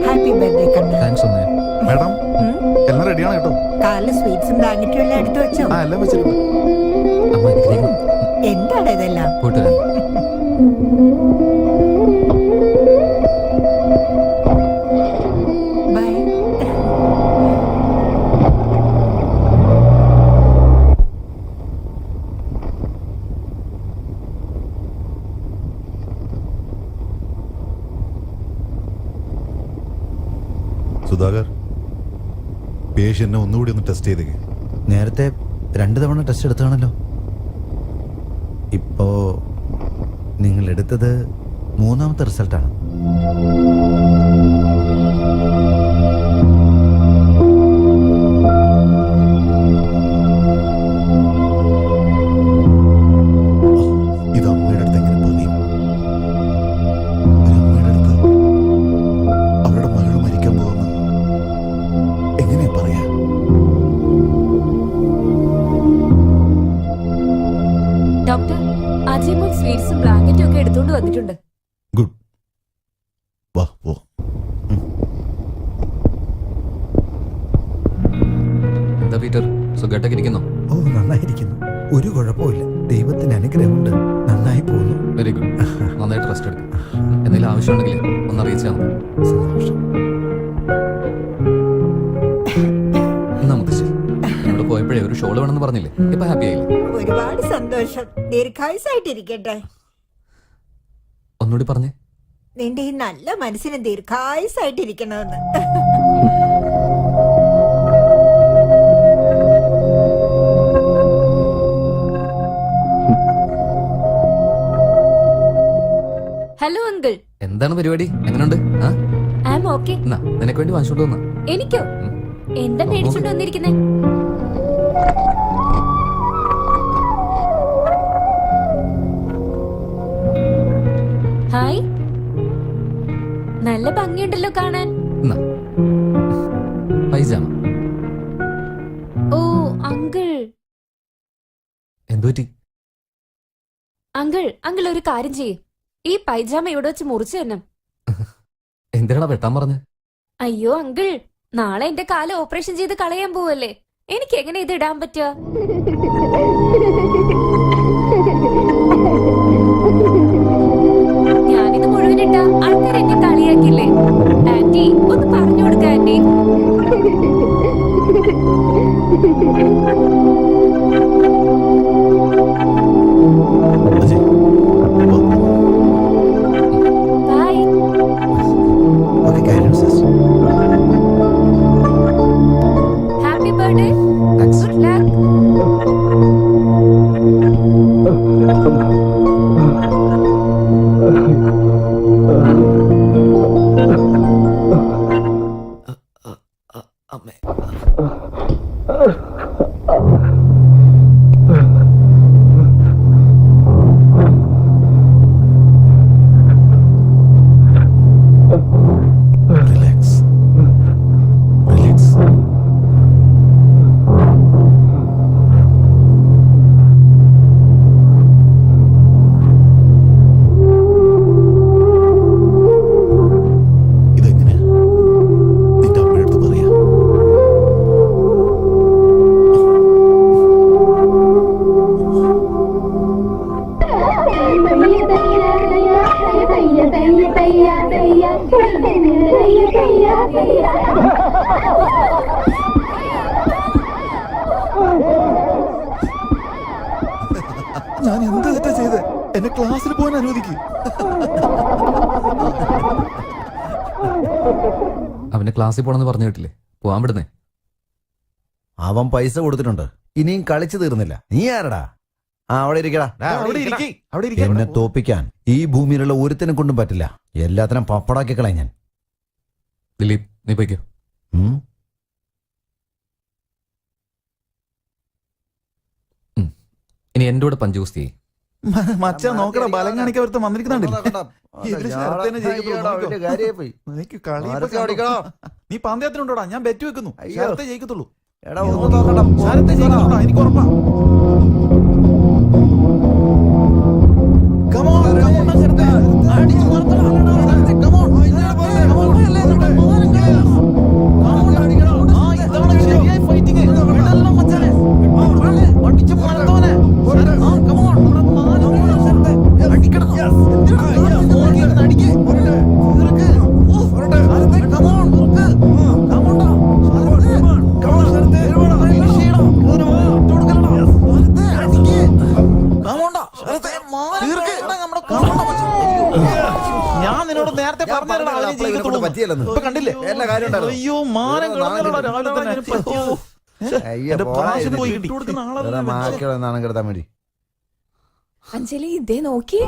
Happy birthday കണ്ണു. Thanks അമ്മേ. Madam എല്ലാം റെഡിയാണ് കേട്ടോ. കാലില് സ്വീറ്റ്സും ബ്ലാങ്കറ്റും എല്ലാം എടുത്തു വെച്ചോ? ആ എല്ലാം വെച്ചിട്ടുണ്ട്. അമ്മ അനുഗ്രഹിക്കണം. എന്താണ് ഇതെല്ലാം? പോയിട്ട് വരാം. ബൈ. സുധാകർ, പേഷ്യന്റിനെ ഒന്നുകൂടി ഒന്ന് ടെസ്റ്റ് ചെയ്തേ. നേരത്തെ 2 തവണ ടെസ്റ്റ് എടുത്താണല്ലോ. ഇപ്പോ നിങ്ങൾ എടുത്തത് 3ാമത്തെ റിസൾട്ടാണ്. ഇത് അമ്മയുടെ അടുത്ത് എങ്ങനെ പറയും? ഒരു അമ്മയുടെ അടുത്ത് അവരുടെ മകൾ മരിക്കാൻ പോകുന്ന എങ്ങനെയാ പറയാ? ഡോക്ടർ, അജിമോൾ സ്വീറ്റ്സും ബ്ലാങ്കറ്റും ഒക്കെ എടുത്തുകൊണ്ട് വന്നിട്ടുണ്ട്. ഗുഡ്, വാ പോ. എന്താ പീറ്റർ, സുഖമായിട്ടൊക്കെ ഇരിക്കുന്നോ? ഓ, നന്നായിരിക്കുന്നു. ഒരു കുഴപ്പമില്ല. ദൈവത്തിന് അനുഗ്രഹമുണ്ട്. നന്നായി പോകുന്നു. Very good. നന്നായിട്ട് റെസ്റ്റ് എടുക്കും. എന്തെങ്കിലും ആവശ്യമുണ്ടെങ്കിൽ ഒന്ന് അറിയിച്ചാൽ മതി. സന്തോഷം. എന്നാ മുത്തശ്ശി, എന്നോട് പോയപ്പോഴേ ഒരു ഷോള് വേണമെന്ന് പറഞ്ഞില്ലേ? ഇപ്പൊ ഹാപ്പി ആയില്ലേ? ഒരുപാട് സന്തോഷം. ദീർഘായുസായിട്ടിരിക്കട്ടെ. ഒന്നുകൂടി പറഞ്ഞേ. നിന്റെ ഈ നല്ല മനസ്സിന് ദീർഘായുസായിട്ടിരിക്കണമെന്ന്. Hello uncle. എന്താണ് പരിപാടി? എങ്ങനെയുണ്ട്? I am okay. എന്നാ നിനക്ക് വേണ്ടി വാങ്ങിച്ചോണ്ട് വന്നാ. എനിക്കോ? എന്താ മേടിച്ചോണ്ട് വന്നിരിക്കുന്നേ? ഹായ്, നല്ല ഭംഗിയുണ്ടല്ലോ കാണാൻ. എന്നാ പൈജാമ. ഓ അങ്കിൾ. എന്തുപറ്റി? അങ്കിൾ ഒരു കാര്യം ചെയ്യ്. ഈ പൈജാമ ഇവിടെ വെച്ച് മുറിച്ചു തന്നെ. എന്തിനാ വെട്ടാൻ പറഞ്ഞ്? അയ്യോ അങ്കിൾ, നാളെ എന്റെ കാല് ഓപ്പറേഷൻ ചെയ്ത് കളയാൻ പോവല്ലേ. എനിക്ക് എങ്ങനെ ഇത് ഇടാൻ പറ്റുക? ഞാനിത് മുഴുവനിട്ട ആൾക്കാർ എന്നെ കളിയാക്കില്ലേ? ആന്റി ഒന്ന് പറഞ്ഞു കൊടുക്ക ആന്റി. അജയ്, വാ. ബൈ. ഓക്കെ, കാര്യമാണ് sister. Happy birthday. Thanks. Good luck. അമ്മേ. Relax, relax. ഇതെങ്ങനെയാ നിന്റെ അമ്മയുടെ അടുത്ത് പറയാ? ഞാൻ എന്ത് തെറ്റാ ചെയ്ത്? എന്നെ ക്ലാസ്സിൽ പോകാൻ അനുവദിക്ക്. അവന് ക്ലാസ്സിൽ പോണെന്ന് പറഞ്ഞു കേട്ടില്ലേ? പോവാൻ വിടുന്നേ. അവൻ പൈസ കൊടുത്തിട്ടുണ്ട്. ഇനിയും കളിച്ചു തീർന്നില്ല. നീ ആരടാ? അവിടെ ഇരിക്കടാ. അവിടെ ഇരിക്ക്, അവിടെ ഇരിക്ക്. എന്നെ തോപ്പിക്കാൻ ഈ ഭൂമിയിലുള്ള ഒരുത്തിനെ കൊണ്ടും പറ്റില്ല. എല്ലാത്തിനും പപ്പടാക്കി കളയാൻ ഞാൻ. ദിലീപ്, നീ പോയിക്കോ. ഉം? ഇനി എന്റെ കൂടെ പഞ്ചുകുസ്തി ചെയ്യ്. മച്ചാ നോക്കടാ, ബലം കാണിക്കാൻ ഒരുത്തൻ വന്നിരിക്കുന്നുണ്ടല്ലേ? ഇതില് ശരത്ത് തന്നെ ജയിക്കത്തുള്ളൂ, നോക്കിക്കോ. നീ പന്തയത്തിനുണ്ടോടാ? ഞാൻ ബെറ്റ് വെക്കുന്നു. ശരത്തെ ജയിക്കത്തുള്ളൂ. ശരത്തെ ജയിക്കത്തുള്ളൂ, എനിക്ക് ഉറപ്പാ. നേരം പറഞ്ഞതാ, അവനെ അപ്പോൾ ഇവനെ കൊണ്ട് ജീവിതത്തോളം. പറ്റിയല്ലെന്ന്. ഇപ്പൊ കണ്ടില്ലേ എല്ലാ കാര്യം ഉണ്ടായിരുന്നു. അയ്യോ മാനം കളഞ്ഞല്ലോടാ രാവിലെ തന്നെ. ഓ, അയ്യോ, എന്റെ പോടാ പ്രാവശ്യം ഇതിന്. പോയി കിട്ടി. കൊടുക്കുന്ന ആളല്ല വെറുതെ ഞാൻ. മാക്കിയുള്ള നാണം കെടുത്താൻ വേണ്ടി. അഞ്ജലി ഇതേ നോക്കി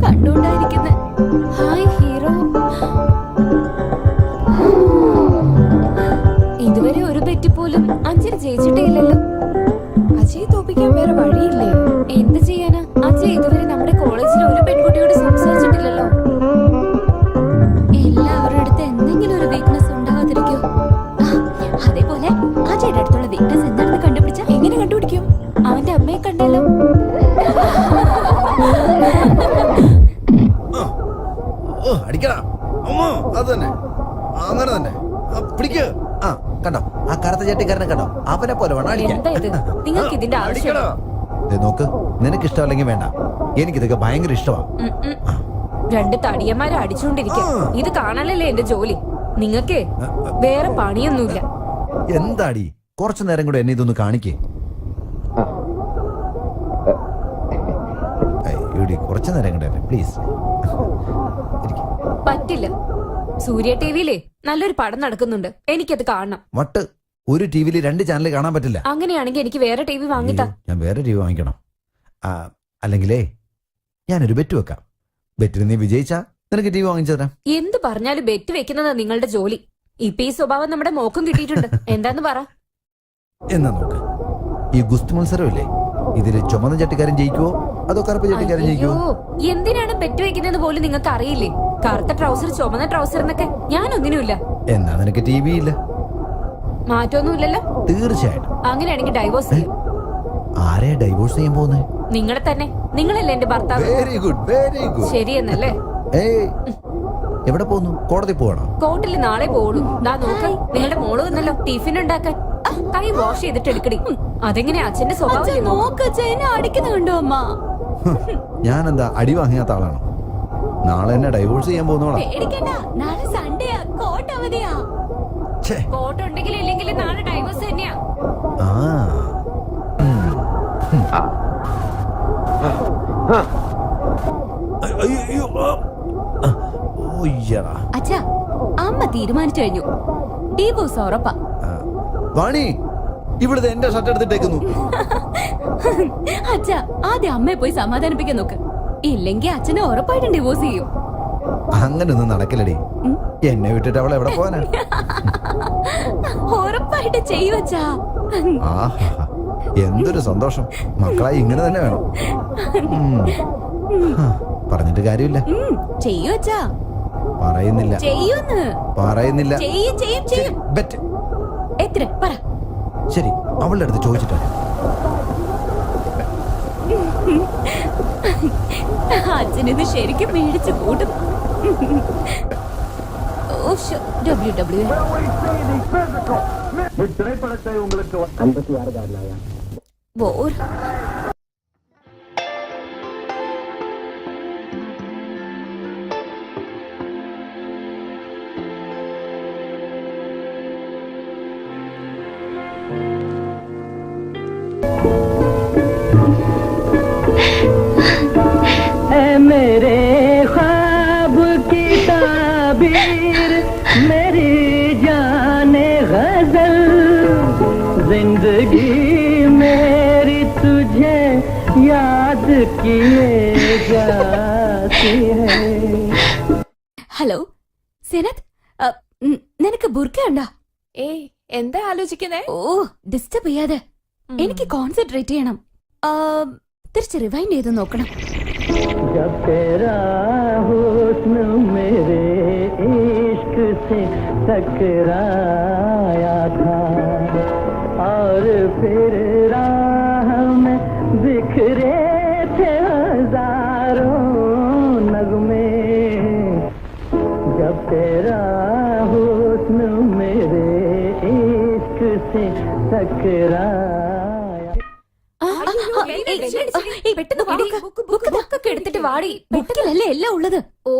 കണ്ടോണ്ടായിരിക്കുന്നെ. Hi hero. ഇതുവരെ ഒരു ബെറ്റ് പോലും അഞ്ജലി ജയിച്ചിട്ടേ ഇല്ലല്ലോ. അജയ് തോപ്പിക്കാൻ വേറെ വഴിയില്ലേ? എന്ത് ചെയ്യാനാ? അജയ് ഇതുവരെ നമ്മുടെ കോളേജിൽ ഒരു പെൺകുട്ടിയോട് സംസാരിച്ചിട്ടില്ലല്ലോ. എല്ലാവരുടെ അടുത്ത് എന്തെങ്കിലും ഒരു വീക്ക്നെസ് ഉണ്ടാവാതിരിക്കോ? അതേപോലെ അജയുടെ അടുത്തുള്ള വീക്ക്നെസ് എന്താണെന്ന് കണ്ടുപിടിച്ച എങ്ങനെ കണ്ടുപിടിക്കും? അവന്റെ അമ്മയെ കണ്ടല്ലോ. ഓ, അടിക്കടാ. അമ്മോ, അത് തന്നെ, അങ്ങനെ തന്നെ. ആ, പിടിക്ക്. ആ, കണ്ടോ ആ കറുത്ത ചേട്ടിക്കാരനെ കണ്ടോ? അവനെ പോലെ വേണം അടിക്കാൻ. എന്താ ഇത്? നിങ്ങൾക്ക് ഇതിന്റെ ആവശ്യം അടിക്കടാ. ദേ നോക്ക്, നിനക്ക് ഇഷ്ടമല്ലെങ്കിൽ വേണ്ട, എനിക്കിതൊക്കെ ഭയങ്കര ഇഷ്ടമാണ്. രണ്ട് തടിയന്മാരെ അടിച്ചുകൊണ്ടിരിക്കും. ഇത് കാണാനല്ലേ എന്റെ ജോലി. നിങ്ങക്ക് വേറെ പണിയൊന്നുമില്ല. എന്താടി, കുറച്ചു നേരം കൂടെ എന്നെ ഇതൊന്ന് കാണിക്കേ. കുറച്ചു നേരം കൂടെ പ്ലീസ്. പറ്റില്ല. സൂര്യ ടിവിയിലേ നല്ലൊരു പടം നടക്കുന്നുണ്ട്, എനിക്കത് കാണണം. വട്ട്, ഒരു ടിവിയിൽ 2 ചാനൽ കാണാൻ പറ്റില്ല. അങ്ങനെയാണെങ്കിൽ എനിക്ക് വേറെ ടി വി വാങ്ങിത്താ. ഞാൻ വേറെ ടിവി വാങ്ങിക്കണം. അല്ലെങ്കിലേ ഞാനൊരു ബെറ്റ് വെക്കാം. ബെറ്റിന് നീ വിജയിച്ചാ നിനക്ക് ടിവി വാങ്ങിച്ചു തരാം. എന്ത് പറഞ്ഞാലും ബെറ്റ് വെക്കുന്നതാ നിങ്ങളുടെ ജോലി. ഇപ്പൊ ഈ സ്വഭാവം നമ്മുടെ മോക്കും കിട്ടിയിട്ടുണ്ട്. എന്താന്ന് പറ. എന്നാ നോക്ക്, ഈ ഗുസ്തി മത്സരമില്ലേ, ഇതില് ചുമന്ന ചട്ടിക്കാരൻ ജയിക്കുവോ അതോ കറുപ്പ് ചട്ടിക്കാരൻ അയ്യോ, ജയിക്കുവോ? എന്തിനാണ് ബെറ്റ് വെക്കുന്നത് പോലും നിങ്ങൾക്ക് അറിയില്ലേ? കറുത്ത ട്രൗസർ ചുമന്ന ട്രൗസർ എന്നൊക്കെ ഞാനൊന്നിനുമില്ല. എന്നാ നിനക്ക് ടിവി ഇല്ല. മാറ്റമൊന്നുമില്ലല്ലോ. തീർച്ചയായിട്ടും. അങ്ങനെയാണെങ്കിൽ ഡൈവോഴ്സ് ചെയ്യും. ആരെ ഡൈവോഴ്സ് ചെയ്യാൻ പോകുന്നേ? നിങ്ങളെ തന്നെ. നിങ്ങളല്ലേ എന്റെ ഭർത്താവ്. Very good, very good. ശരിയെന്നല്ലേ? ഏയ്, എവിടെ പോകുന്നു? കോടതി പോകണോ? കോർട്ടിൽ നാളെ പോളൂ. ദാ നോക്ക്, നിങ്ങളുടെ മോള് വന്നല്ലോ ടിഫിൻ ഉണ്ടാക്കാൻ. കൈ വാഷ് ചെയ്തിട്ട് എടുക്കടി. അതെങ്ങനെയാ അച്ഛന്റെ സ്വഭാവം? എന്നെ അടിക്കുന്ന കണ്ടോ അമ്മ? ഞാനെന്താ അടി വാങ്ങിയാത്ത ആളാണോ? നാളെ എന്നെ ഡൈവോഴ്സ് ചെയ്യാൻ പോകുന്നോളാം. പേടിക്കണ്ട, നാളെ സൺഡേയാ, കോട്ട് അവധിയാ. കോർട്ട് ഉണ്ടെങ്കിലും ഇല്ലെങ്കിലും നാളെ ഡൈവേഴ്സ് തന്നെയാ. ആ, അയ്യോ, ഓയ്യടാ. അച്ഛാ, അമ്മ തീരുമാനിച്ചു കഴിഞ്ഞു. ഡിവോഴ്സ് ഉറപ്പാ. വാണി, ഇവിടുത്തെ എന്റെ ഷർട്ട് എടുത്തിട്ടേക്കുന്നു. അച്ഛാ, ആദ്യം അമ്മയെ പോയി സമാധാനിപ്പിക്കാൻ നോക്ക്. ഇല്ലെങ്കിൽ അച്ഛനെ ഉറപ്പായിട്ടും ഡിവോഴ്സ് ചെയ്യും. അങ്ങനൊന്നും നടക്കില്ലടി. എന്നെ വിട്ടിട്ട് അവൾ എവിടെ പോവാനാ? ഉറപ്പായിട്ട് ചെയ്യുവച്ചാ. ആഹാ, എന്തൊരു സന്തോഷം. മക്കളായി ഇങ്ങനെ തന്നെ വേണം. പറഞ്ഞിട്ട് കാര്യമില്ല. ചെയ്യുവച്ചാ. പറയുന്നില്ല. ചെയ്യൂന്ന്. പറയുന്നില്ല. ചെയ്യും ചെയ്യും ചെയ്യും. ബെറ്റ് എത്ര പറ. ശരി, അവളുടെ അടുത്ത് ചോദിച്ചിട്ടാ. അച്ഛനിത് ശരിക്കും മേടിച്ചു കൂട്ടും. WWE. ബോർ. मेरे ख्वाब की ताबीर मेरी जाने गजल जिंदगी मेरी तुझे याद किए जाती है. ഹലോ സെനത്, നിനക്ക് ബുർക്ക ഉണ്ടോ? ഏയ്, എന്താ ആലോചിക്കുന്നേ? ഓ, ഡിസ്റ്റർബ് ചെയ്യാതെ. എനിക്ക് കോൺസെൻട്രേറ്റ് ചെയ്യണം. തിരിച്ച് റിവൈൻഡ് ചെയ്ത് നോക്കണം. जब तेरा हुस्न मेरे इश्क से टकराया था और फिर राह में बिखरे थे हजारों नगमे. जब तेरा हुस्न मेरे इश्क से टकराया. പെട്ടെന്ന് വാടി. ബുക്കൊക്കെ എടുത്തിട്ട് വാടി. ബുക്കിലല്ലേ എല്ലാം ഉള്ളത്. ഓ,